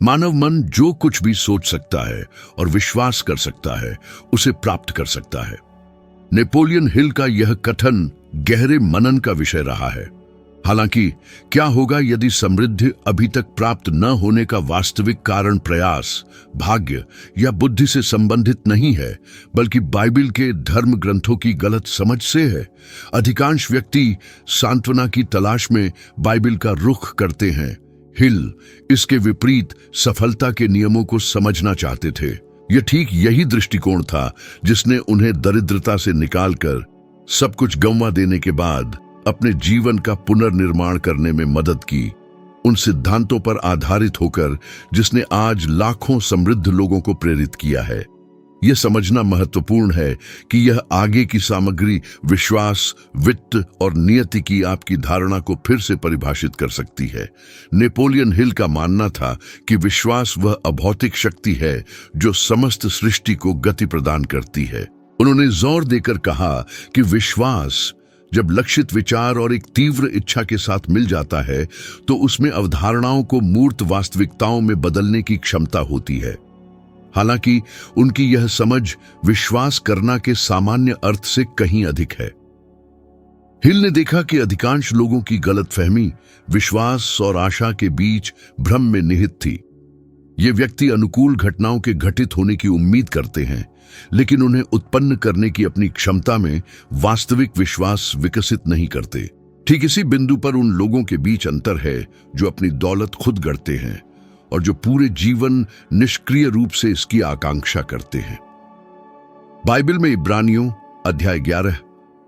मानव मन जो कुछ भी सोच सकता है और विश्वास कर सकता है उसे प्राप्त कर सकता है। नेपोलियन हिल का यह कथन गहरे मनन का विषय रहा है। हालांकि क्या होगा यदि समृद्धि अभी तक प्राप्त न होने का वास्तविक कारण प्रयास, भाग्य या बुद्धि से संबंधित नहीं है, बल्कि बाइबिल के धर्म ग्रंथों की गलत समझ से है। अधिकांश व्यक्ति सांत्वना की तलाश में बाइबिल का रुख करते हैं। हिल इसके विपरीत सफलता के नियमों को समझना चाहते थे। यह ठीक यही दृष्टिकोण था जिसने उन्हें दरिद्रता से निकालकर सब कुछ गंवा देने के बाद अपने जीवन का पुनर्निर्माण करने में मदद की। उन सिद्धांतों पर आधारित होकर जिसने आज लाखों समृद्ध लोगों को प्रेरित किया है। यह समझना महत्वपूर्ण है कि यह आगे की सामग्री विश्वास, वित्त और नियति की आपकी धारणा को फिर से परिभाषित कर सकती है। नेपोलियन हिल का मानना था कि विश्वास वह अभौतिक शक्ति है जो समस्त सृष्टि को गति प्रदान करती है। उन्होंने जोर देकर कहा कि विश्वास जब लक्षित विचार और एक तीव्र इच्छा के साथ मिल जाता है तो उसमें अवधारणाओं को मूर्त वास्तविकताओं में बदलने की क्षमता होती है। हालांकि उनकी यह समझ विश्वास करना के सामान्य अर्थ से कहीं अधिक है। हिल ने देखा कि अधिकांश लोगों की गलतफहमी विश्वास और आशा के बीच भ्रम में निहित थी। ये व्यक्ति अनुकूल घटनाओं के घटित होने की उम्मीद करते हैं, लेकिन उन्हें उत्पन्न करने की अपनी क्षमता में वास्तविक विश्वास विकसित नहीं करते। ठीक इसी बिंदु पर उन लोगों के बीच अंतर है जो अपनी दौलत खुद गढ़ते हैं और जो पूरे जीवन निष्क्रिय रूप से इसकी आकांक्षा करते हैं। बाइबल में इब्रानियों अध्याय 11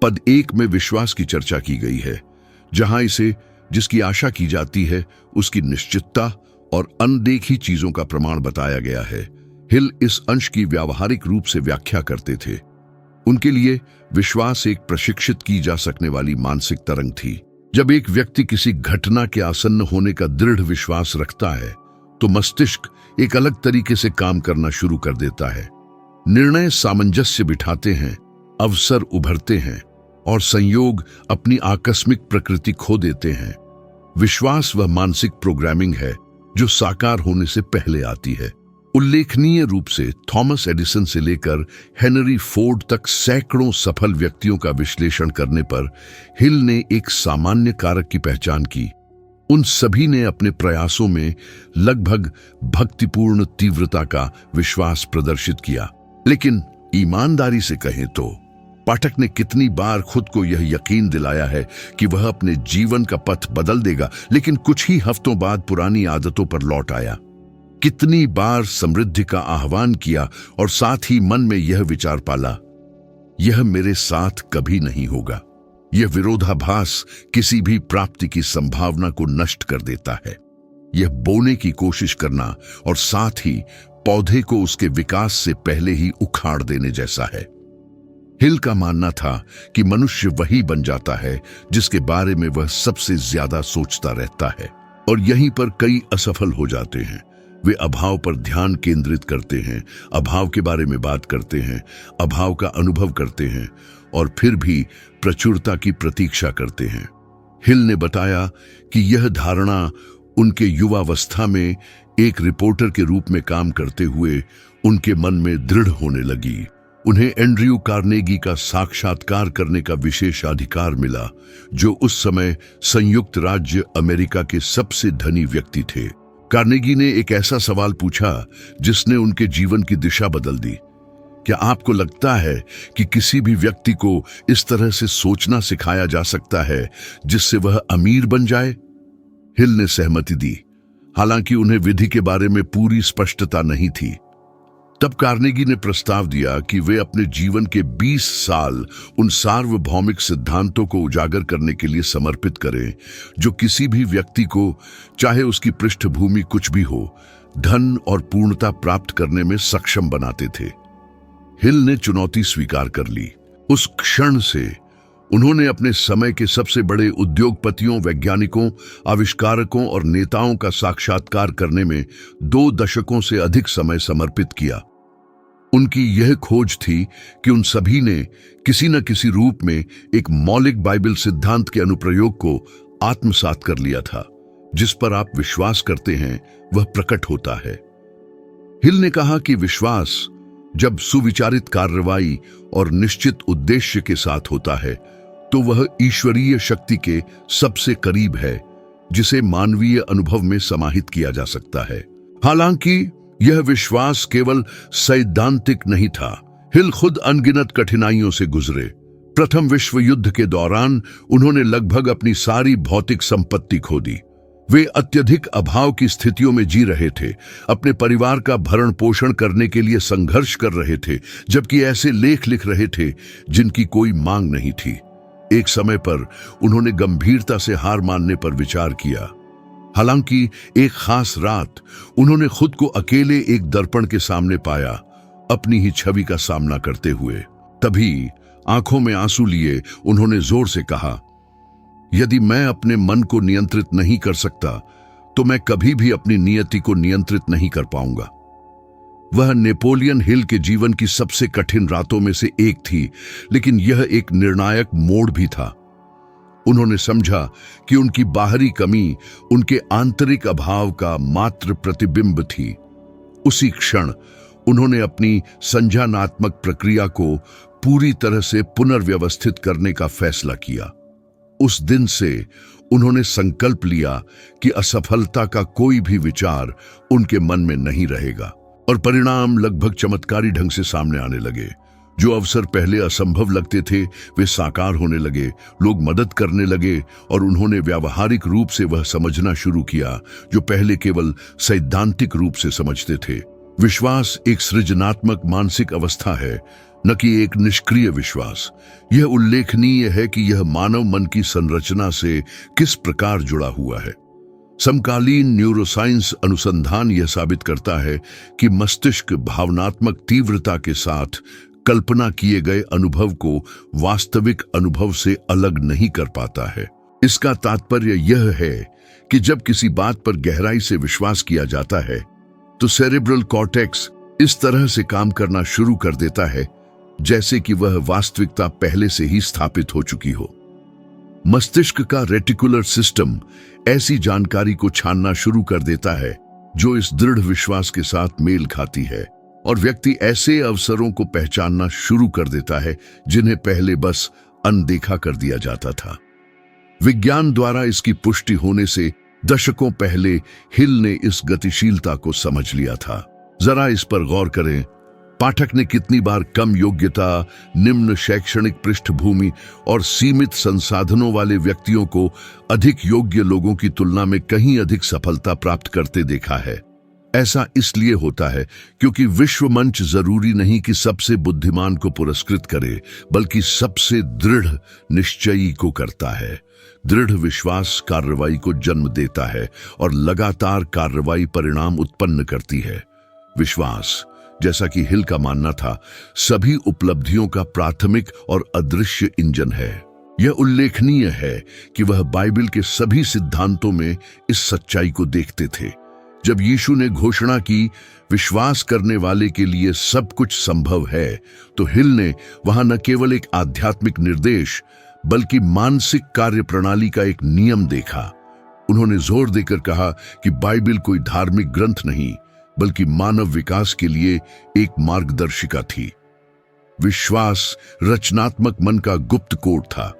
पद 1 में विश्वास की चर्चा की गई है, जहां इसे जिसकी आशा की जाती है उसकी निश्चितता और अनदेखी चीजों का प्रमाण बताया गया है। हिल इस अंश की व्यावहारिक रूप से व्याख्या करते थे। उनके लिए विश्वास एक प्रशिक्षित की जा सकने वाली मानसिक तरंग थी। जब एक व्यक्ति किसी घटना के आसन्न होने का दृढ़ विश्वास रखता है तो मस्तिष्क एक अलग तरीके से काम करना शुरू कर देता है। निर्णय सामंजस्य बिठाते हैं, अवसर उभरते हैं और संयोग अपनी आकस्मिक प्रकृति खो देते हैं। विश्वास वह मानसिक प्रोग्रामिंग है जो साकार होने से पहले आती है। उल्लेखनीय रूप से थॉमस एडिसन से लेकर हेनरी फोर्ड तक सैकड़ों सफल व्यक्तियों का विश्लेषण करने पर हिल ने एक सामान्य कारक की पहचान की। उन सभी ने अपने प्रयासों में लगभग भक्तिपूर्ण तीव्रता का विश्वास प्रदर्शित किया। लेकिन ईमानदारी से कहें तो पाठक ने कितनी बार खुद को यह यकीन दिलाया है कि वह अपने जीवन का पथ बदल देगा, लेकिन कुछ ही हफ्तों बाद पुरानी आदतों पर लौट आया। कितनी बार समृद्धि का आह्वान किया और साथ ही मन में यह विचार पाला, यह मेरे साथ कभी नहीं होगा। यह विरोधाभास किसी भी प्राप्ति की संभावना को नष्ट कर देता है। यह बोने की कोशिश करना और साथ ही पौधे को उसके विकास से पहले ही उखाड़ देने जैसा है। हिल का मानना था कि मनुष्य वही बन जाता है जिसके बारे में वह सबसे ज्यादा सोचता रहता है, और यहीं पर कई असफल हो जाते हैं। वे अभाव पर ध्यान केंद्रित करते हैं, अभाव के बारे में बात करते हैं, अभाव का अनुभव करते हैं और फिर भी प्रचुरता की प्रतीक्षा करते हैं। हिल ने बताया कि यह धारणा उनके युवावस्था में एक रिपोर्टर के रूप में काम करते हुए उनके मन में दृढ़ होने लगी। उन्हें एंड्रयू कार्नेगी का साक्षात्कार करने का विशेषाधिकार मिला, जो उस समय संयुक्त राज्य अमेरिका के सबसे धनी व्यक्ति थे। कार्नेगी ने एक ऐसा सवाल पूछा जिसने उनके जीवन की दिशा बदल दी। क्या आपको लगता है कि किसी भी व्यक्ति को इस तरह से सोचना सिखाया जा सकता है जिससे वह अमीर बन जाए? हिल ने सहमति दी, हालांकि उन्हें विधि के बारे में पूरी स्पष्टता नहीं थी। तब कार्नेगी ने प्रस्ताव दिया कि वे अपने जीवन के 20 साल उन सार्वभौमिक सिद्धांतों को उजागर करने के लिए समर्पित करें जो किसी भी व्यक्ति को, चाहे उसकी पृष्ठभूमि कुछ भी हो, धन और पूर्णता प्राप्त करने में सक्षम बनाते थे। हिल ने चुनौती स्वीकार कर ली। उस क्षण से उन्होंने अपने समय के सबसे बड़े उद्योगपतियों, वैज्ञानिकों, आविष्कारकों और नेताओं का साक्षात्कार करने में 2 दशकों से अधिक समय समर्पित किया। उनकी यह खोज थी कि उन सभी ने किसी न किसी रूप में एक मौलिक बाइबल सिद्धांत के अनुप्रयोग को आत्मसात कर लिया था। जिस पर आप विश्वास करते हैं वह प्रकट होता है। हिल ने कहा कि विश्वास जब सुविचारित कार्रवाई और निश्चित उद्देश्य के साथ होता है तो वह ईश्वरीय शक्ति के सबसे करीब है, जिसे मानवीय अनुभव में समाहित किया जा सकता है। हालांकि यह विश्वास केवल सैद्धांतिक नहीं था। हिल खुद अनगिनत कठिनाइयों से गुजरे। प्रथम विश्व युद्ध के दौरान उन्होंने लगभग अपनी सारी भौतिक संपत्ति खो दी। वे अत्यधिक अभाव की स्थितियों में जी रहे थे, अपने परिवार का भरण पोषण करने के लिए संघर्ष कर रहे थे, जबकि ऐसे लेख लिख रहे थे जिनकी कोई मांग नहीं थी। एक समय पर उन्होंने गंभीरता से हार मानने पर विचार किया। हालांकि एक खास रात उन्होंने खुद को अकेले एक दर्पण के सामने पाया, अपनी ही छवि का सामना करते हुए। तभी आंखों में आंसू लिए उन्होंने जोर से कहा, यदि मैं अपने मन को नियंत्रित नहीं कर सकता तो मैं कभी भी अपनी नियति को नियंत्रित नहीं कर पाऊंगा। वह नेपोलियन हिल के जीवन की सबसे कठिन रातों में से एक थी, लेकिन यह एक निर्णायक मोड़ भी था। उन्होंने समझा कि उनकी बाहरी कमी उनके आंतरिक अभाव का मात्र प्रतिबिंब थी। उसी क्षण उन्होंने अपनी संज्ञानात्मक प्रक्रिया को पूरी तरह से पुनर्व्यवस्थित करने का फैसला किया। उस दिन से उन्होंने संकल्प लिया कि असफलता का कोई भी विचार उनके मन में नहीं रहेगा, और परिणाम लगभग चमत्कारी ढंग से सामने आने लगे। जो अवसर पहले असंभव लगते थे वे साकार होने लगे, लोग मदद करने लगे और उन्होंने व्यावहारिक रूप से वह समझना शुरू किया जो पहले केवल सैद्धांतिक रूप से समझते थे। विश्वास एक सृजनात्मक मानसिक अवस्था है, न कि एक निष्क्रिय विश्वास। यह उल्लेखनीय है कि यह मानव मन की संरचना से किस प्रकार जुड़ा हुआ है। समकालीन न्यूरोसाइंस अनुसंधान यह साबित करता है कि मस्तिष्क भावनात्मक तीव्रता के साथ कल्पना किए गए अनुभव को वास्तविक अनुभव से अलग नहीं कर पाता है। इसका तात्पर्य यह है कि जब किसी बात पर गहराई से विश्वास किया जाता है तो सेरेब्रल कॉर्टेक्स इस तरह से काम करना शुरू कर देता है जैसे कि वह वास्तविकता पहले से ही स्थापित हो चुकी हो। मस्तिष्क का रेटिकुलर सिस्टम ऐसी जानकारी को छानना शुरू कर देता है जो इस दृढ़ विश्वास के साथ मेल खाती है, और व्यक्ति ऐसे अवसरों को पहचानना शुरू कर देता है जिन्हें पहले बस अनदेखा कर दिया जाता था। विज्ञान द्वारा इसकी पुष्टि होने से दशकों पहले हिल ने इस गतिशीलता को समझ लिया था। जरा इस पर गौर करें। पाठक ने कितनी बार कम योग्यता, निम्न शैक्षणिक पृष्ठभूमि और सीमित संसाधनों वाले व्यक्तियों को अधिक योग्य लोगों की तुलना में कहीं अधिक सफलता प्राप्त करते देखा है। ऐसा इसलिए होता है क्योंकि विश्व मंच जरूरी नहीं कि सबसे बुद्धिमान को पुरस्कृत करे, बल्कि सबसे दृढ़ निश्चयी को करता है। दृढ़ विश्वास कार्रवाई को जन्म देता है और लगातार कार्रवाई परिणाम उत्पन्न करती है। विश्वास, जैसा कि हिल का मानना था, सभी उपलब्धियों का प्राथमिक और अदृश्य इंजन है। यह उल्लेखनीय है कि वह बाइबल के सभी सिद्धांतों में इस सच्चाई को देखते थे। जब यीशु ने घोषणा की, विश्वास करने वाले के लिए सब कुछ संभव है, तो हिल ने वहां न केवल एक आध्यात्मिक निर्देश बल्कि मानसिक कार्य प्रणाली का एक नियम देखा। उन्होंने जोर देकर कहा कि बाइबल कोई धार्मिक ग्रंथ नहीं, बल्कि मानव विकास के लिए एक मार्गदर्शिका थी। विश्वास रचनात्मक मन का गुप्त कोड था,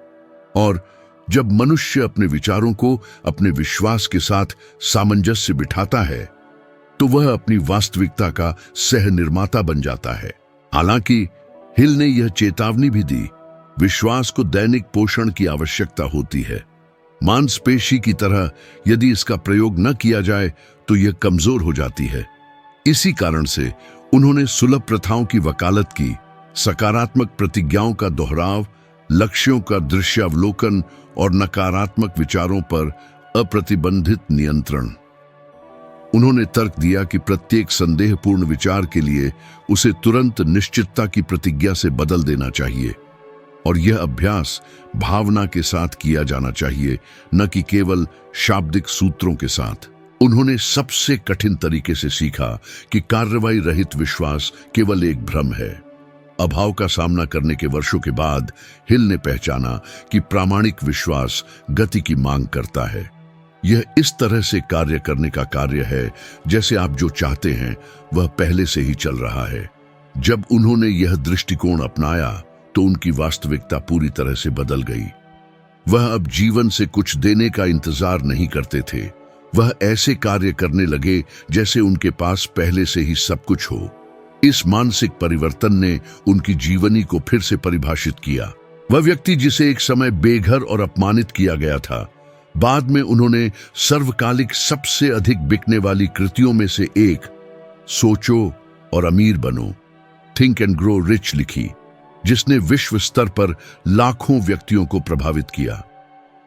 और जब मनुष्य अपने विचारों को अपने विश्वास के साथ सामंजस्य बिठाता है तो वह अपनी वास्तविकता का सह निर्माता बन जाता है। हालांकि हिल ने यह चेतावनी भी दी, विश्वास को दैनिक पोषण की आवश्यकता होती है। मांसपेशी की तरह यदि इसका प्रयोग न किया जाए तो यह कमजोर हो जाती है। इसी कारण से उन्होंने सुलभ प्रथाओं की वकालत की, सकारात्मक प्रतिज्ञाओं का दोहराव, लक्ष्यों का दृश्यावलोकन और नकारात्मक विचारों पर अप्रतिबंधित नियंत्रण। उन्होंने तर्क दिया कि प्रत्येक संदेहपूर्ण विचार के लिए उसे तुरंत निश्चितता की प्रतिज्ञा से बदल देना चाहिए, और यह अभ्यास भावना के साथ किया जाना चाहिए, न कि केवल शाब्दिक सूत्रों के साथ। उन्होंने सबसे कठिन तरीके से सीखा कि कार्रवाई रहित विश्वास केवल एक भ्रम है। अभाव का सामना करने के वर्षों के बाद हिल ने पहचाना कि प्रामाणिक विश्वास गति की मांग करता है। यह इस तरह से कार्य करने का कार्य है जैसे आप जो चाहते हैं वह पहले से ही चल रहा है। जब उन्होंने यह दृष्टिकोण अपनाया तो उनकी वास्तविकता पूरी तरह से बदल गई। वह अब जीवन से कुछ देने का इंतजार नहीं करते थे। वह ऐसे कार्य करने लगे जैसे उनके पास पहले से ही सब कुछ हो। इस मानसिक परिवर्तन ने उनकी जीवनी को फिर से परिभाषित किया। वह व्यक्ति जिसे एक समय बेघर और अपमानित किया गया था, बाद में उन्होंने सर्वकालिक सबसे अधिक बिकने वाली कृतियों में से एक सोचो और अमीर बनो, थिंक एंड ग्रो रिच लिखी, जिसने विश्व स्तर पर लाखों व्यक्तियों को प्रभावित किया।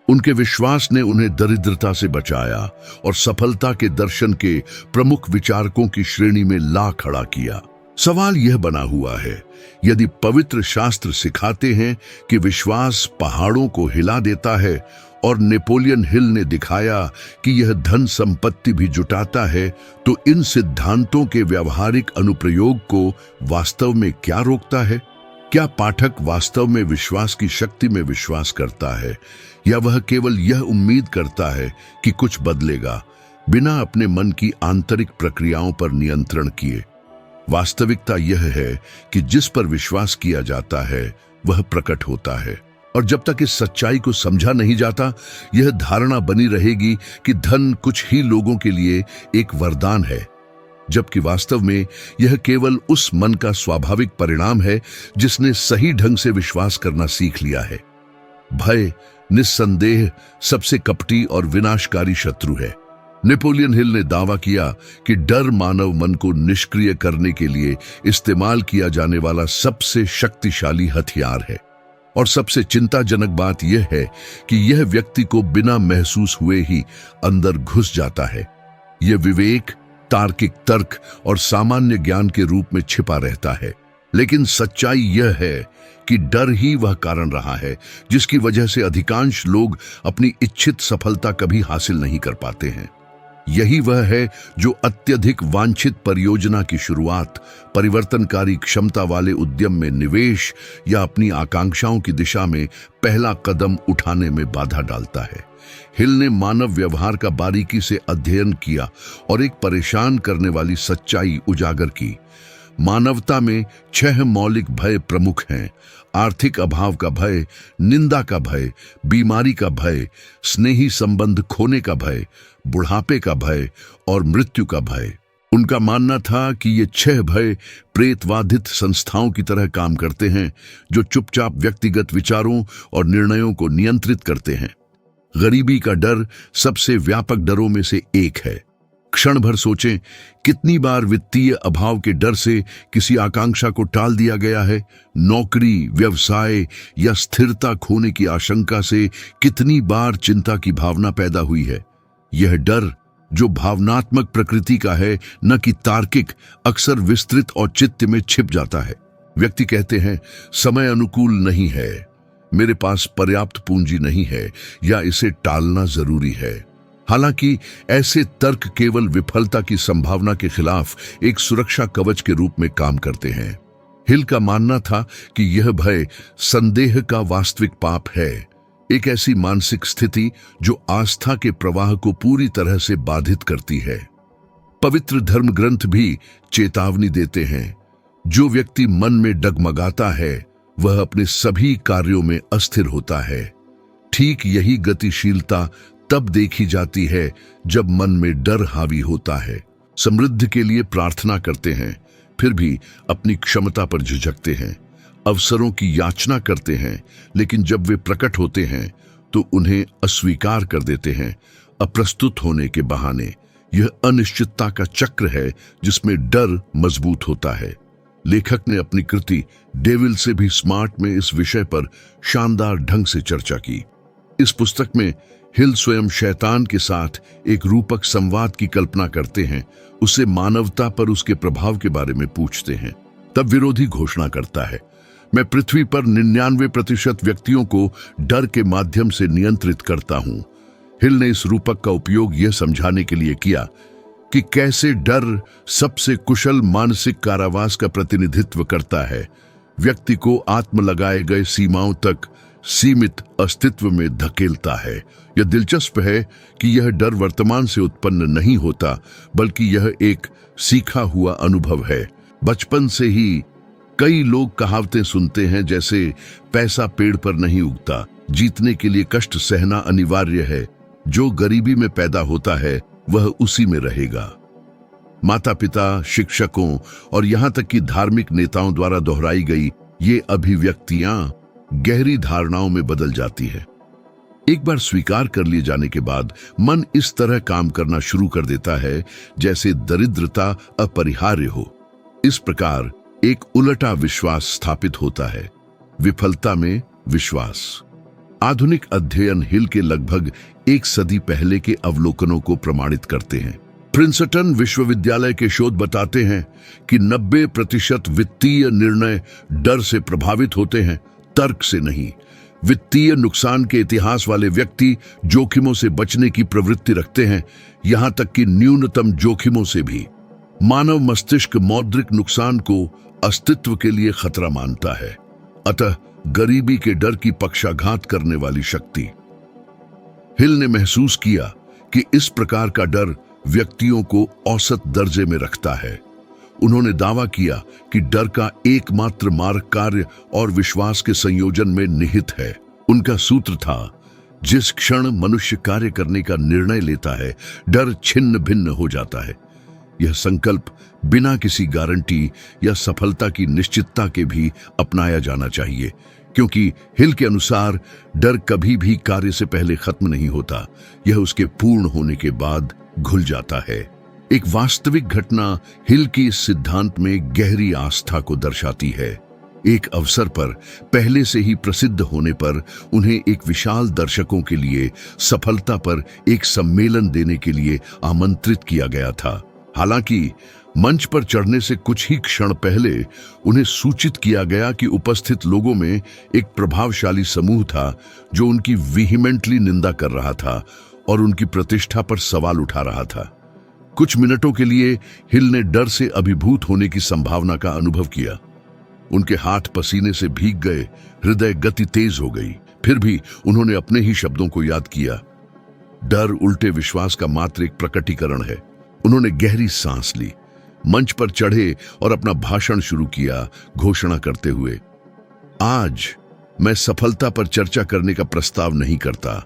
उनके विश्वास ने उन्हें दरिद्रता से बचाया और सफलता के दर्शन के प्रमुख विचारकों की श्रेणी में ला खड़ा किया। सवाल यह बना हुआ है, यदि पवित्र शास्त्र सिखाते हैं कि विश्वास पहाड़ों को हिला देता है और नेपोलियन हिल ने दिखाया कि यह धन संपत्ति भी जुटाता है, तो इन सिद्धांतों के व्यावहारिक अनुप्रयोग को वास्तव में क्या रोकता है? क्या पाठक वास्तव में विश्वास की शक्ति में विश्वास करता है, या वह केवल यह उम्मीद करता है कि कुछ बदलेगा बिना अपने मन की आंतरिक प्रक्रियाओं पर नियंत्रण किए? वास्तविकता यह है कि जिस पर विश्वास किया जाता है वह प्रकट होता है, और जब तक इस सच्चाई को समझा नहीं जाता, यह धारणा बनी रहेगी कि धन कुछ ही लोगों के लिए एक वरदान है, जबकि वास्तव में यह केवल उस मन का स्वाभाविक परिणाम है जिसने सही ढंग से विश्वास करना सीख लिया है। भय निस्संदेह सबसे कपटी और विनाशकारी शत्रु है। नेपोलियन हिल ने दावा किया कि डर मानव मन को निष्क्रिय करने के लिए इस्तेमाल किया जाने वाला सबसे शक्तिशाली हथियार है, और सबसे चिंताजनक बात यह है कि यह व्यक्ति को बिना महसूस हुए ही अंदर घुस जाता है। यह विवेक, तार्किक तर्क और सामान्य ज्ञान के रूप में छिपा रहता है, लेकिन सच्चाई यह है कि डर ही वह कारण रहा है जिसकी वजह से अधिकांश लोग अपनी इच्छित सफलता कभी हासिल नहीं कर पाते हैं। यही वह है जो अत्यधिक वांछित परियोजना की शुरुआत, परिवर्तनकारी क्षमता वाले उद्यम में निवेश या अपनी आकांक्षाओं की दिशा में पहला कदम उठाने में बाधा डालता है। हिल ने मानव व्यवहार का बारीकी से अध्ययन किया और एक परेशान करने वाली सच्चाई उजागर की। मानवता में 6 मौलिक भय प्रमुख हैं: आर्थिक अभाव का भय, निंदा का भय, बीमारी का भय, स्नेही संबंध खोने का भय, बुढ़ापे का भय और मृत्यु का भय। उनका मानना था कि ये 6 भय प्रेतवाधित संस्थाओं की तरह काम करते हैं, जो चुपचाप व्यक्तिगत विचारों और निर्णयों को नियंत्रित करते हैं। गरीबी का डर सबसे व्यापक डरों में से एक है। क्षण भर सोचें, कितनी बार वित्तीय अभाव के डर से किसी आकांक्षा को टाल दिया गया है। नौकरी, व्यवसाय या स्थिरता खोने की आशंका से कितनी बार चिंता की भावना पैदा हुई है। यह डर, जो भावनात्मक प्रकृति का है न कि तार्किक, अक्सर विस्तृत और चित्त में छिप जाता है। व्यक्ति कहते हैं, समय अनुकूल नहीं है, मेरे पास पर्याप्त पूंजी नहीं है, या इसे टालना जरूरी है। हालांकि ऐसे तर्क केवल विफलता की संभावना के खिलाफ एक सुरक्षा कवच के रूप में काम करते हैं। हिल का मानना था कि यह भय संदेह का वास्तविक पाप है, एक ऐसी मानसिक स्थिति जो आस्था के प्रवाह को पूरी तरह से बाधित करती है। पवित्र धर्म ग्रंथ भी चेतावनी देते हैं, जो व्यक्ति मन में डगमगाता है वह अपने सभी कार्यों में अस्थिर होता है। ठीक यही गतिशीलता तब देखी जाती है जब मन में डर हावी होता है। समृद्धि के लिए प्रार्थना करते हैं, फिर भी अपनी क्षमता पर झिझकते हैं। अवसरों की याचना करते हैं, लेकिन जब वे प्रकट होते हैं तो उन्हें अस्वीकार कर देते हैं, अप्रस्तुत होने के बहाने। यह अनिश्चितता का चक्र है जिसमें डर मजबूत होता है। लेखक ने अपनी कृति डेविल से भी स्मार्ट में इस विषय पर शानदार ढंग से चर्चा की। इस पुस्तक में हिल स्वयं शैतान के साथ एक रूपक संवाद की कल्पना करते हैं, उसे मानवता पर उसके प्रभाव के बारे में पूछते हैं। तब विरोधी घोषणा करता है, मैं पृथ्वी पर 99% व्यक्तियों को डर के माध्यम से नियंत्रित करता हूं। हिल ने इस रूपक का उपयोग यह समझाने के लिए किया कि कैसे डर सबसे कुशल मानसिक कारावास का प्रतिनिधित्व करता है, व्यक्ति को आत्म लगाए गए सीमाओं तक सीमित अस्तित्व में धकेलता है। यह दिलचस्प है कि यह डर वर्तमान से उत्पन्न नहीं होता, बल्कि यह एक सीखा हुआ अनुभव है। बचपन से ही कई लोग कहावतें सुनते हैं, जैसे पैसा पेड़ पर नहीं उगता, जीतने के लिए कष्ट सहना अनिवार्य है, जो गरीबी में पैदा होता है वह उसी में रहेगा। माता पिता, शिक्षकों और यहां तक कि धार्मिक नेताओं द्वारा दोहराई गई ये अभिव्यक्तियां गहरी धारणाओं में बदल जाती है। एक बार स्वीकार कर लिए जाने के बाद मन इस तरह काम करना शुरू कर देता है जैसे दरिद्रता अपरिहार्य हो। इस प्रकार एक उलटा विश्वास स्थापित होता है, विफलता में विश्वास। आधुनिक अध्ययन हिल के लगभग एक सदी पहले के अवलोकनों को प्रमाणित करते हैं। प्रिंसटन विश्वविद्यालय के शोध बताते हैं कि 90% वित्तीय निर्णय डर से प्रभावित होते हैं, तर्क से नहीं। वित्तीय नुकसान के इतिहास वाले व्यक्ति जोखिमों से बचने की प्रवृत्ति रखते हैं, यहां तक कि न्यूनतम जोखिमों से भी। मानव मस्तिष्क मौद्रिक नुकसान को अस्तित्व के लिए खतरा मानता है, अतः गरीबी के डर की पक्षाघात करने वाली शक्ति। हिल ने महसूस किया कि इस प्रकार का डर व्यक्तियों को औसत दर्जे में रखता है। उन्होंने दावा किया कि डर का एकमात्र मार्ग कार्य और विश्वास के संयोजन में निहित है। उनका सूत्र था, जिस क्षण मनुष्य कार्य करने का निर्णय लेता है, डर छिन्न भिन्न हो जाता है। यह संकल्प बिना किसी गारंटी या सफलता की निश्चितता के भी अपनाया जाना चाहिए, क्योंकि हिल के अनुसार डर कभी भी कार्य से पहले खत्म नहीं होता, यह उसके पूर्ण होने के बाद घुल जाता है। एक वास्तविक घटना हिल की इस सिद्धांत में गहरी आस्था को दर्शाती है। एक अवसर पर पहले से ही प्रसिद्ध होने पर उन्हें एक विशाल दर्शकों के लिए सफलता पर एक सम्मेलन देने के लिए आमंत्रित किया गया था। हालांकि मंच पर चढ़ने से कुछ ही क्षण पहले उन्हें सूचित किया गया कि उपस्थित लोगों में एक प्रभावशाली समूह था जो उनकी वीहिमेंटली निंदा कर रहा था और उनकी प्रतिष्ठा पर सवाल उठा रहा था। कुछ मिनटों के लिए हिल ने डर से अभिभूत होने की संभावना का अनुभव किया। उनके हाथ पसीने से भीग गए, हृदय गति तेज हो गई। फिर भी उन्होंने अपने ही शब्दों को याद किया, डर उल्टे विश्वास का मात्र एक प्रकटीकरण है। उन्होंने गहरी सांस ली, मंच पर चढ़े और अपना भाषण शुरू किया, घोषणा करते हुए, आज मैं सफलता पर चर्चा करने का प्रस्ताव नहीं करता,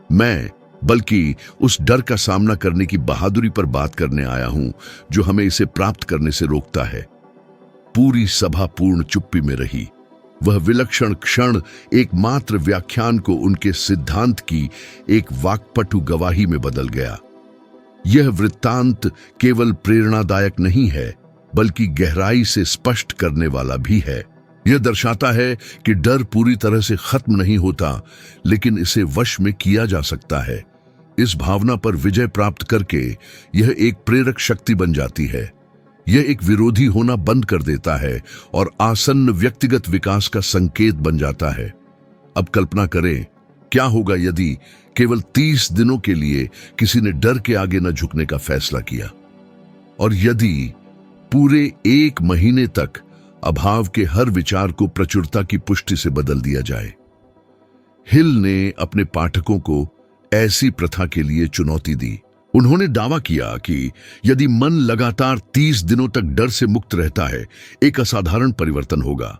मैं बल्कि उस डर का सामना करने की बहादुरी पर बात करने आया हूं जो हमें इसे प्राप्त करने से रोकता है। पूरी सभा पूर्ण चुप्पी में रही। वह विलक्षण क्षण एकमात्र व्याख्यान को उनके सिद्धांत की एक वाक्पटु गवाही में बदल गया। यह वृत्तांत केवल प्रेरणादायक नहीं है, बल्कि गहराई से स्पष्ट करने वाला भी है। यह दर्शाता है कि डर पूरी तरह से खत्म नहीं होता, लेकिन इसे वश में किया जा सकता है। इस भावना पर विजय प्राप्त करके यह एक प्रेरक शक्ति बन जाती है। यह एक विरोधी होना बंद कर देता है और आसन्न व्यक्तिगत विकास का संकेत बन जाता है। अब कल्पना करें, क्या होगा यदि केवल 30 दिनों के लिए किसी ने डर के आगे न झुकने का फैसला किया, और यदि पूरे 1 महीने तक अभाव के हर विचार को प्रचुरता की पुष्टि से बदल दिया जाए। हिल ने अपने पाठकों को ऐसी प्रथा के लिए चुनौती दी। उन्होंने दावा किया कि यदि मन लगातार 30 दिनों तक डर से मुक्त रहता है, एक असाधारण परिवर्तन होगा।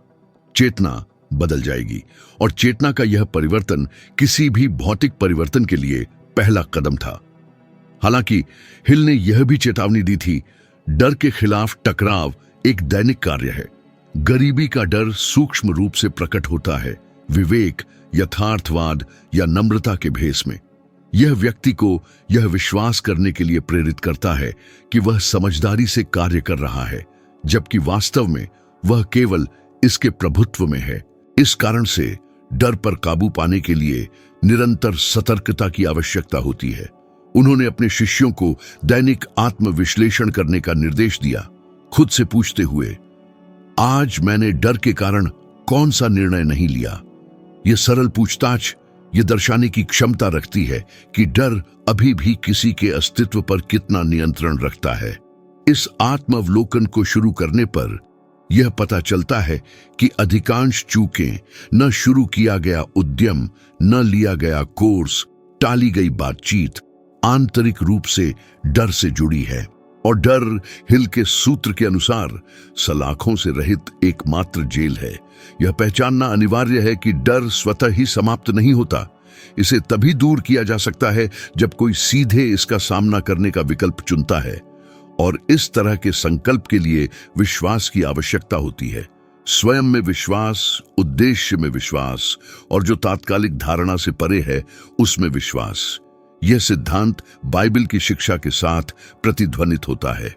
चेतना बदल जाएगी, और चेतना का यह परिवर्तन किसी भी भौतिक परिवर्तन के लिए पहला कदम था। हालांकि हिल ने यह भी चेतावनी दी थी, डर के खिलाफ टकराव एक दैनिक कार्य है। गरीबी का डर सूक्ष्म रूप से प्रकट होता है, विवेक, यथार्थवाद या नम्रता के भेष में। यह व्यक्ति को यह विश्वास करने के लिए प्रेरित करता है कि वह समझदारी से कार्य कर रहा है, जबकि वास्तव में वह केवल इसके प्रभुत्व में है। इस कारण से डर पर काबू पाने के लिए निरंतर सतर्कता की आवश्यकता होती है। उन्होंने अपने शिष्यों को दैनिक आत्मविश्लेषण करने का निर्देश दिया, खुद से पूछते हुए, आज मैंने डर के कारण कौन सा निर्णय नहीं लिया। यह सरल पूछताछ यह दर्शाने की क्षमता रखती है कि डर अभी भी किसी के अस्तित्व पर कितना नियंत्रण रखता है। इस आत्मावलोकन को शुरू करने पर यह पता चलता है कि अधिकांश चूकें न शुरू किया गया उद्यम, न लिया गया कोर्स, टाली गई बातचीत आंतरिक रूप से डर से जुड़ी है। और डर हिल के सूत्र के अनुसार सलाखों से रहित एकमात्र जेल है। यह पहचानना अनिवार्य है कि डर स्वतः ही समाप्त नहीं होता। इसे तभी दूर किया जा सकता है जब कोई सीधे इसका सामना करने का विकल्प चुनता है, और इस तरह के संकल्प के लिए विश्वास की आवश्यकता होती है। स्वयं में विश्वास, उद्देश्य में विश्वास, और जो तात्कालिक धारणा से परे है उसमें विश्वास। यह सिद्धांत बाइबल की शिक्षा के साथ प्रतिध्वनित होता है।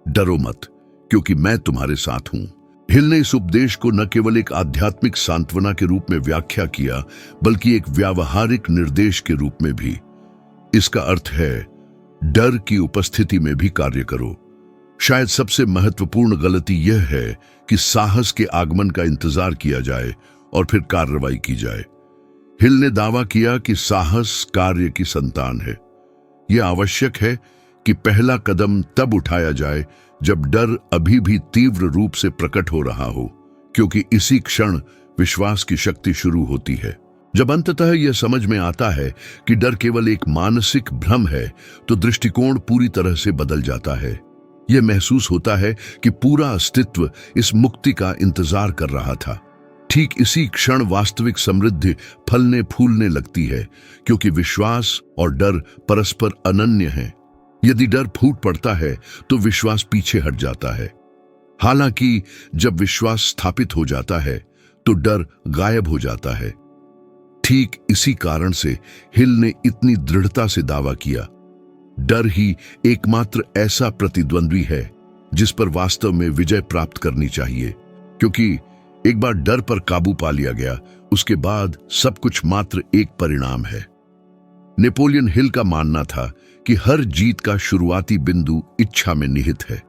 डरो मत, क्योंकि मैं तुम्हारे साथ हूं। हिल ने इस उपदेश को न केवल एक आध्यात्मिक सांत्वना के रूप में व्याख्या किया, बल्कि एक व्यावहारिक निर्देश के रूप में भी। इसका अर्थ है, डर की उपस्थिति में भी कार्य करो। शायद सबसे महत्वपूर्ण गलती यह है कि साहस के आगमन का इंतजार किया जाए और फिर कार्रवाई की जाए। हिल ने दावा किया कि साहस कार्य की संतान है। यह आवश्यक है कि पहला कदम तब उठाया जाए जब डर अभी भी तीव्र रूप से प्रकट हो रहा हो, क्योंकि इसी क्षण विश्वास की शक्ति शुरू होती है। जब अंततः यह समझ में आता है कि डर केवल एक मानसिक भ्रम है, तो दृष्टिकोण पूरी तरह से बदल जाता है। यह महसूस होता है कि पूरा अस्तित्व इस मुक्ति का इंतजार कर रहा था। ठीक इसी क्षण वास्तविक समृद्धि फलने फूलने लगती है, क्योंकि विश्वास और डर परस्पर अनन्य हैं। यदि डर फूट पड़ता है तो विश्वास पीछे हट जाता है। हालांकि जब विश्वास स्थापित हो जाता है तो डर गायब हो जाता है। ठीक इसी कारण से हिल ने इतनी दृढ़ता से दावा किया, डर ही एकमात्र ऐसा प्रतिद्वंद्वी है जिस पर वास्तव में विजय प्राप्त करनी चाहिए, क्योंकि एक बार डर पर काबू पा लिया गया, उसके बाद सब कुछ मात्र एक परिणाम है। नेपोलियन हिल का मानना था कि हर जीत का शुरुआती बिंदु इच्छा में निहित है।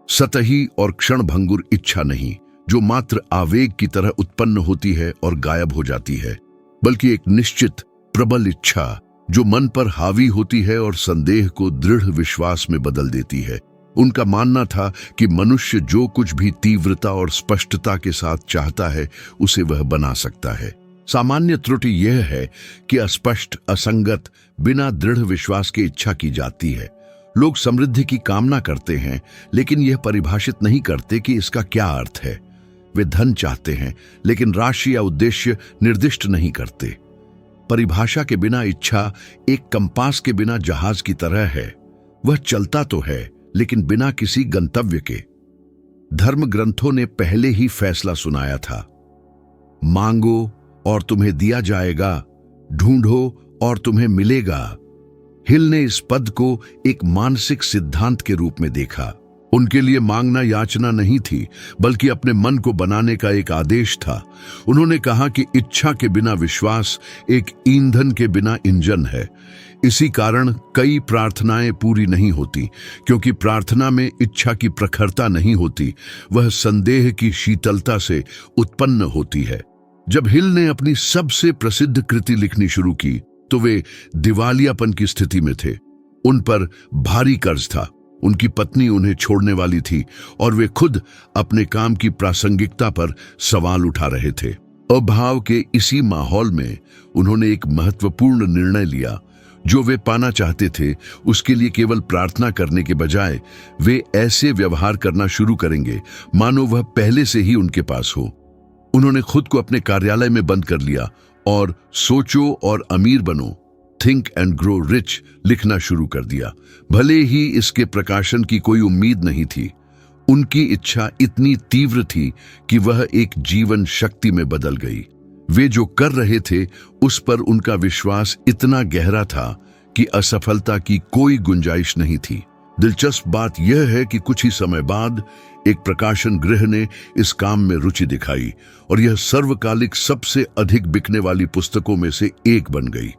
सतही और क्षणभंगुर इच्छा नहीं, जो मात्र आवेग की तरह उत्पन्न होती है और गायब हो जाती है, बल्कि एक निश्चित प्रबल इच्छा जो मन पर हावी होती है और संदेह को दृढ़ विश्वास में बदल देती है। उनका मानना था कि मनुष्य जो कुछ भी तीव्रता और स्पष्टता के साथ चाहता है, उसे वह बना सकता है। सामान्य त्रुटि यह है कि अस्पष्ट, असंगत, बिना दृढ़ विश्वास के इच्छा की जाती है। लोग समृद्धि की कामना करते हैं, लेकिन यह परिभाषित नहीं करते कि इसका क्या अर्थ है। वे धन चाहते हैं, लेकिन राशि या उद्देश्य निर्दिष्ट नहीं करते। परिभाषा के बिना इच्छा एक कंपास के बिना जहाज की तरह है। वह चलता तो है, लेकिन बिना किसी गंतव्य के। धर्म ग्रंथों ने पहले ही फैसला सुनाया था, मांगो और तुम्हें दिया जाएगा, ढूंढो और तुम्हें मिलेगा। हिल ने इस पद को एक मानसिक सिद्धांत के रूप में देखा। उनके लिए मांगना याचना नहीं थी, बल्कि अपने मन को बनाने का एक आदेश था। उन्होंने कहा कि इच्छा के बिना विश्वास एक ईंधन के बिना इंजन है। इसी कारण कई प्रार्थनाएं पूरी नहीं होती, क्योंकि प्रार्थना में इच्छा की प्रखरता नहीं होती, वह संदेह की शीतलता से उत्पन्न होती है। जब हिल ने अपनी सबसे प्रसिद्ध कृति लिखनी शुरू की, तो वे दिवालियापन की स्थिति में थे। उन पर भारी कर्ज था, उनकी पत्नी उन्हें छोड़ने वाली थी, और वे खुद अपने काम की प्रासंगिकता पर सवाल उठा रहे थे। अभाव के इसी माहौल में उन्होंने एक महत्वपूर्ण निर्णय लिया। जो वे पाना चाहते थे, उसके लिए केवल प्रार्थना करने के बजाय वे ऐसे व्यवहार करना शुरू करेंगे मानो वह पहले से ही उनके पास हो। उन्होंने खुद को अपने कार्यालय में बंद कर लिया और सोचो और अमीर बनो, थिंक एंड ग्रो रिच लिखना शुरू कर दिया। भले ही इसके प्रकाशन की कोई उम्मीद नहीं थी, उनकी इच्छा इतनी तीव्र थी कि वह एक जीवन शक्ति में बदल गई। वे जो कर रहे थे उस पर उनका विश्वास इतना गहरा था कि असफलता की कोई गुंजाइश नहीं थी। दिलचस्प बात यह है कि कुछ ही समय बाद एक प्रकाशन गृह ने इस काम में रुचि दिखाई और यह सर्वकालिक सबसे अधिक बिकने वाली पुस्तकों में से एक बन गई।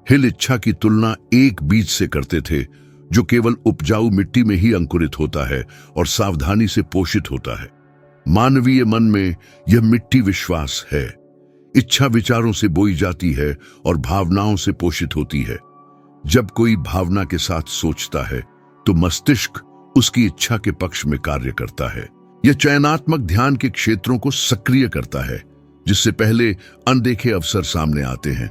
हिल इच्छा की तुलना एक बीज से करते थे जो केवल उपजाऊ मिट्टी में ही अंकुरित होता है और सावधानी से पोषित होता है। मानवीय मन में यह मिट्टी विश्वास है। इच्छा विचारों से बोई जाती है और भावनाओं से पोषित होती है। जब कोई भावना के साथ सोचता है तो मस्तिष्क उसकी इच्छा के पक्ष में कार्य करता है। यह चयनात्मक ध्यान के क्षेत्रों को सक्रिय करता है, जिससे पहले अनदेखे अवसर सामने आते हैं।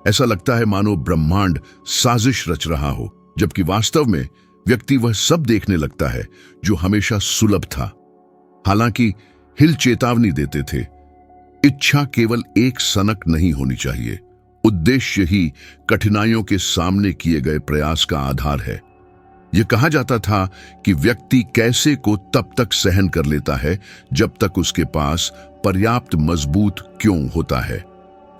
ऐसा लगता है मानो ब्रह्मांड साजिश रच रहा हो, जबकि वास्तव में व्यक्ति वह सब देखने लगता है जो हमेशा सुलभ था। हालांकि हिल चेतावनी देते थे, इच्छा केवल एक सनक नहीं होनी चाहिए, उद्देश्य ही कठिनाइयों के सामने किए गए प्रयास का आधार है। यह कहा जाता था कि व्यक्ति कैसे को तब तक सहन कर लेता है जब तक उसके पास पर्याप्त मजबूत क्यों होता है।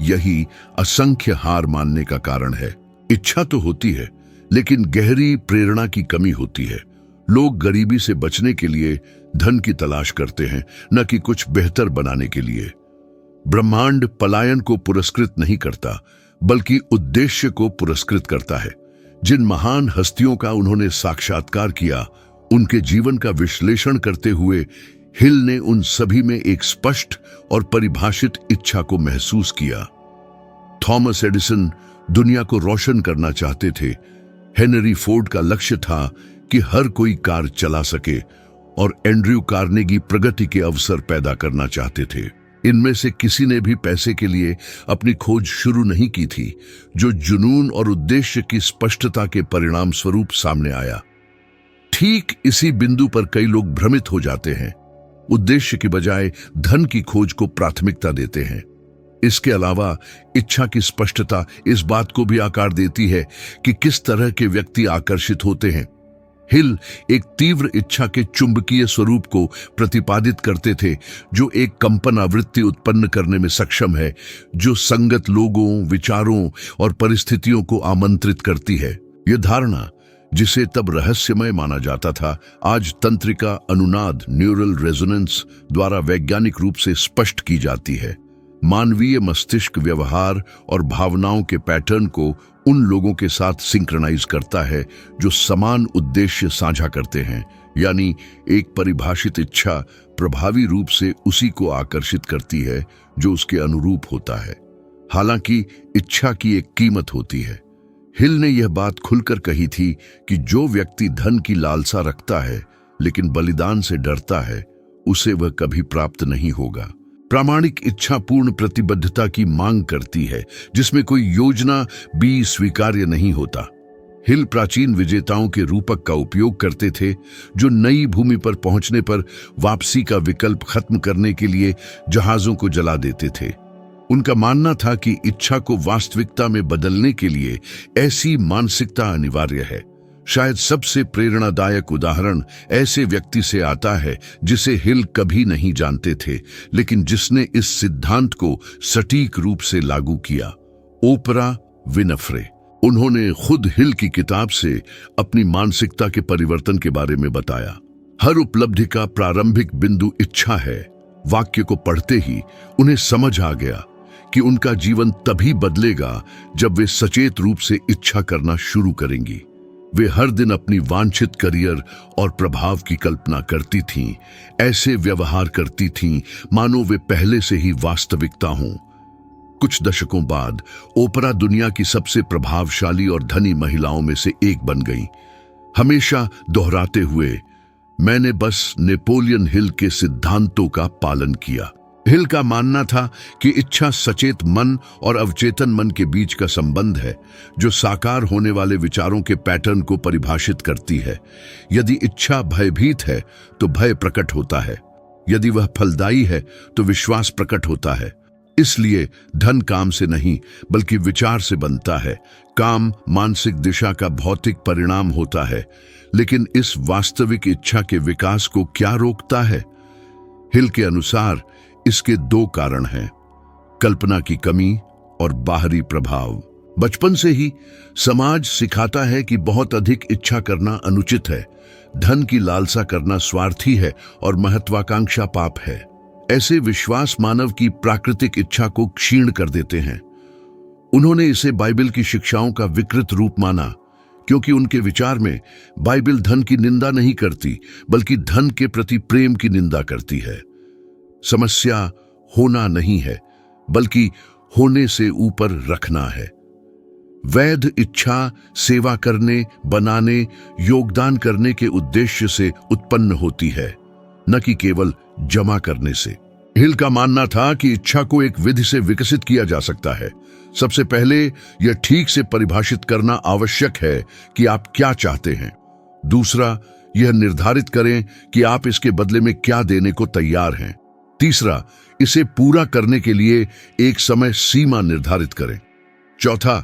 यही असंख्य हार मानने का कारण है। इच्छा तो होती है, लेकिन गहरी प्रेरणा की कमी होती है। लोग गरीबी से बचने के लिए धन की तलाश करते हैं, न कि कुछ बेहतर बनाने के लिए। ब्रह्मांड पलायन को पुरस्कृत नहीं करता, बल्कि उद्देश्य को पुरस्कृत करता है। जिन महान हस्तियों का उन्होंने साक्षात्कार किया, उनके जीवन का विश्लेषण करते हुए हिल ने उन सभी में एक स्पष्ट और परिभाषित इच्छा को महसूस किया। थॉमस एडिसन दुनिया को रोशन करना चाहते थे। हेनरी फोर्ड का लक्ष्य था कि हर कोई कार चला सके, और एंड्रयू कार्नेगी प्रगति के अवसर पैदा करना चाहते थे। इनमें से किसी ने भी पैसे के लिए अपनी खोज शुरू नहीं की थी, जो जुनून और उद्देश्य की स्पष्टता के परिणाम स्वरूप सामने आया। ठीक इसी बिंदु पर कई लोग भ्रमित हो जाते हैं, उद्देश्य की बजाय धन की खोज को प्राथमिकता देते हैं। इसके अलावा इच्छा की स्पष्टता इस बात को भी आकार देती है कि किस तरह के व्यक्ति आकर्षित होते हैं। हिल एक तीव्र इच्छा के चुंबकीय स्वरूप को प्रतिपादित करते थे, जो एक कंपन आवृत्ति उत्पन्न करने में सक्षम है, जो संगत लोगों, विचारों और परिस्थितियों को आमंत्रित करती है। यह धारणा, जिसे तब रहस्यमय माना जाता था, आज तंत्रिका अनुनाद न्यूरल रेजोनेंस द्वारा वैज्ञानिक रूप से स्पष्ट की जाती है। मानवीय मस्तिष्क व्यवहार और भावनाओं के पैटर्न को उन लोगों के साथ सिंक्रनाइज करता है जो समान उद्देश्य साझा करते हैं, यानी एक परिभाषित इच्छा प्रभावी रूप से उसी को आकर्षित करती है जो उसके अनुरूप होता है। हालांकि इच्छा की एक कीमत होती है। हिल ने यह बात खुलकर कही थी कि जो व्यक्ति धन की लालसा रखता है लेकिन बलिदान से डरता है, उसे वह कभी प्राप्त नहीं होगा। प्रामाणिक इच्छा पूर्ण प्रतिबद्धता की मांग करती है, जिसमें कोई योजना भी स्वीकार्य नहीं होता। हिल प्राचीन विजेताओं के रूपक का उपयोग करते थे, जो नई भूमि पर पहुंचने पर वापसी का विकल्प खत्म करने के लिए जहाजों को जला देते थे। उनका मानना था कि इच्छा को वास्तविकता में बदलने के लिए ऐसी मानसिकता अनिवार्य है। शायद सबसे प्रेरणादायक उदाहरण ऐसे व्यक्ति से आता है जिसे हिल कभी नहीं जानते थे, लेकिन जिसने इस सिद्धांत को सटीक रूप से लागू किया। Oprah Winfrey. उन्होंने खुद हिल की किताब से अपनी मानसिकता के परिवर्तन के बारे में बताया। हर उपलब्धि का प्रारंभिक बिंदु इच्छा है। वाक्य को पढ़ते ही उन्हें समझ आ गया कि उनका जीवन तभी बदलेगा जब वे सचेत रूप से इच्छा करना शुरू करेंगी। वे हर दिन अपनी वांछित करियर और प्रभाव की कल्पना करती थीं, ऐसे व्यवहार करती थीं मानो वे पहले से ही वास्तविकता हों। कुछ दशकों बाद ओपरा दुनिया की सबसे प्रभावशाली और धनी महिलाओं में से एक बन गई, हमेशा दोहराते हुए, मैंने बस नेपोलियन हिल के सिद्धांतों का पालन किया। हिल का मानना था कि इच्छा सचेत मन और अवचेतन मन के बीच का संबंध है, जो साकार होने वाले विचारों के पैटर्न को परिभाषित करती है। यदि इच्छा भयभीत है तो भय प्रकट होता है, यदि वह फलदायी है तो विश्वास प्रकट होता है। इसलिए धन काम से नहीं बल्कि विचार से बनता है। काम मानसिक दिशा का भौतिक परिणाम होता है, लेकिन इस वास्तविक इच्छा के विकास को क्या रोकता है? हिल के अनुसार इसके दो कारण हैं, कल्पना की कमी और बाहरी प्रभाव। बचपन से ही समाज सिखाता है कि बहुत अधिक इच्छा करना अनुचित है, धन की लालसा करना स्वार्थी है और महत्वाकांक्षा पाप है। ऐसे विश्वास मानव की प्राकृतिक इच्छा को क्षीण कर देते हैं। उन्होंने इसे बाइबल की शिक्षाओं का विकृत रूप माना, क्योंकि उनके विचार में बाइबल धन की निंदा नहीं करती बल्कि धन के प्रति प्रेम की निंदा करती है। समस्या होना नहीं है बल्कि होने से ऊपर रखना है। वैध इच्छा सेवा करने, बनाने, योगदान करने के उद्देश्य से उत्पन्न होती है, न कि केवल जमा करने से। हिल का मानना था कि इच्छा को एक विधि से विकसित किया जा सकता है। सबसे पहले यह ठीक से परिभाषित करना आवश्यक है कि आप क्या चाहते हैं। दूसरा, यह निर्धारित करें कि आप इसके बदले में क्या देने को तैयार हैं। तीसरा, इसे पूरा करने के लिए एक समय सीमा निर्धारित करें। चौथा,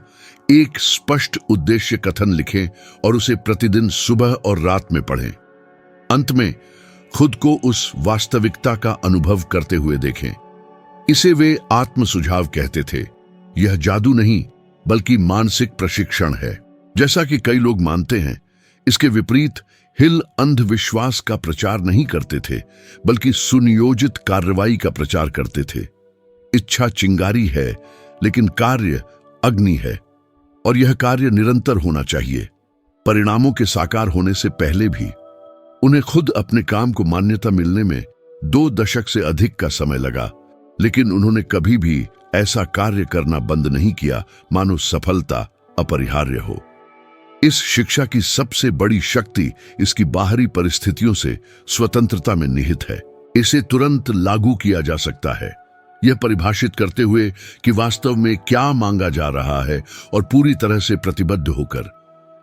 एक स्पष्ट उद्देश्य कथन लिखें और उसे प्रतिदिन सुबह और रात में पढ़ें। अंत में खुद को उस वास्तविकता का अनुभव करते हुए देखें। इसे वे आत्म सुझाव कहते थे। यह जादू नहीं, बल्कि मानसिक प्रशिक्षण है। जैसा कि कई लोग मानते हैं, इसके विपरीत हिल अंधविश्वास का प्रचार नहीं करते थे, बल्कि सुनियोजित कार्रवाई का प्रचार करते थे। इच्छा चिंगारी है, लेकिन कार्य अग्नि है, और यह कार्य निरंतर होना चाहिए। परिणामों के साकार होने से पहले भी उन्हें खुद अपने काम को मान्यता मिलने में 2 दशक से अधिक का समय लगा, लेकिन उन्होंने कभी भी ऐसा कार्य करना बंद नहीं किया मानो सफलता अपरिहार्य हो। इस शिक्षा की सबसे बड़ी शक्ति इसकी बाहरी परिस्थितियों से स्वतंत्रता में निहित है। इसे तुरंत लागू किया जा सकता है, यह परिभाषित करते हुए कि वास्तव में क्या मांगा जा रहा है और पूरी तरह से प्रतिबद्ध होकर।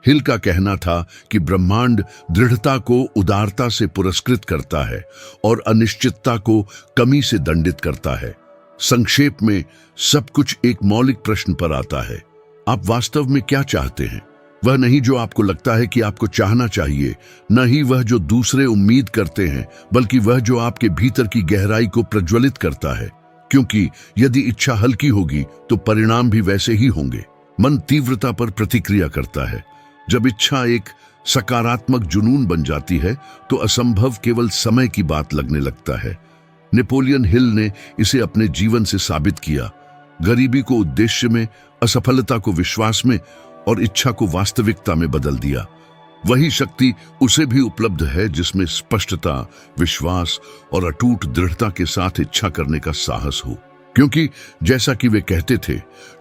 हिल का कहना था कि ब्रह्मांड दृढ़ता को उदारता से पुरस्कृत करता है और अनिश्चितता को कमी से दंडित करता है। संक्षेप में, सब कुछ एक मौलिक प्रश्न पर आता है। आप वास्तव में क्या चाहते हैं? वह नहीं जो आपको लगता है कि आपको चाहना चाहिए, न ही वह जो दूसरे उम्मीद करते हैं, बल्कि वह जो आपके भीतर की गहराई को प्रज्वलित करता है। क्योंकि यदि इच्छा हल्की होगी तो परिणाम भी वैसे ही होंगे। मन तीव्रता पर प्रतिक्रिया करता है। जब इच्छा एक सकारात्मक जुनून बन जाती है तो असंभव केवल समय की बात लगने लगता है। नेपोलियन हिल ने इसे अपने जीवन से साबित किया। गरीबी को उद्देश्य में, असफलता को विश्वास में और इच्छा को वास्तविकता में बदल दिया। वही शक्ति उसे भी उपलब्ध है जिसमें स्पष्टता, विश्वास और अटूट दृढ़ता के साथ इच्छा करने का साहस हो। क्योंकि जैसा कि वे कहते थे,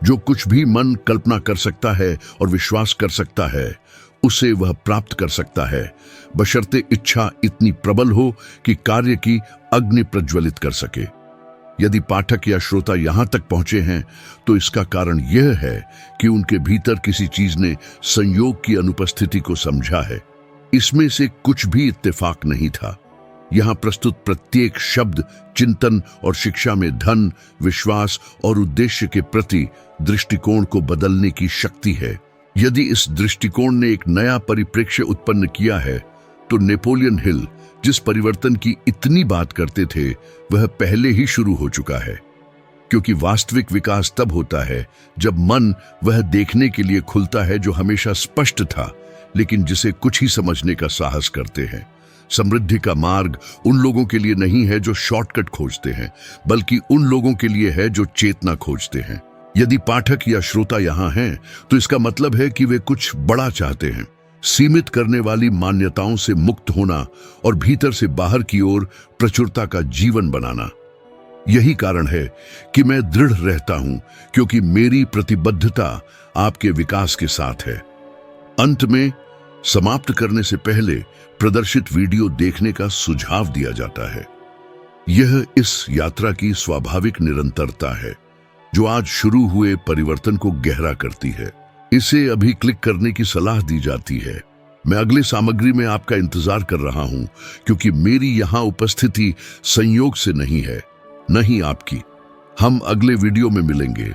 जो कुछ भी मन कल्पना कर सकता है और विश्वास कर सकता है, उसे वह प्राप्त कर सकता है, बशर्ते इच्छा इतनी प्रबल हो कि कार्य की अग्नि प्रज्वलित कर सके। यदि पाठक या श्रोता यहां तक पहुंचे हैं तो इसका कारण यह है कि उनके भीतर किसी चीज ने संयोग की अनुपस्थिति को समझा है। इसमें से कुछ भी इत्तेफाक नहीं था। यहां प्रस्तुत प्रत्येक शब्द चिंतन और शिक्षा में धन, विश्वास और उद्देश्य के प्रति दृष्टिकोण को बदलने की शक्ति है। यदि इस दृष्टिकोण ने एक नया परिप्रेक्ष्य उत्पन्न किया है तो नेपोलियन हिल जिस परिवर्तन की इतनी बात करते थे वह पहले ही शुरू हो चुका है। क्योंकि वास्तविक विकास तब होता है जब मन वह देखने के लिए खुलता है जो हमेशा स्पष्ट था, लेकिन जिसे कुछ ही समझने का साहस करते हैं। समृद्धि का मार्ग उन लोगों के लिए नहीं है जो शॉर्टकट खोजते हैं, बल्कि उन लोगों के लिए है जो चेतना खोजते हैं। यदि पाठक या श्रोता यहाँ हैं तो इसका मतलब है कि वे कुछ बड़ा चाहते हैं। सीमित करने वाली मान्यताओं से मुक्त होना और भीतर से बाहर की ओर प्रचुरता का जीवन बनाना। यही कारण है कि मैं दृढ़ रहता हूं, क्योंकि मेरी प्रतिबद्धता आपके विकास के साथ है। अंत में समाप्त करने से पहले प्रदर्शित वीडियो देखने का सुझाव दिया जाता है। यह इस यात्रा की स्वाभाविक निरंतरता है जो आज शुरू हुए परिवर्तन को गहरा करती है। इसे अभी क्लिक करने की सलाह दी जाती है। मैं अगले सामग्री में आपका इंतजार कर रहा हूं, क्योंकि मेरी यहां उपस्थिति संयोग से नहीं है, न ही आपकी। हम अगले वीडियो में मिलेंगे।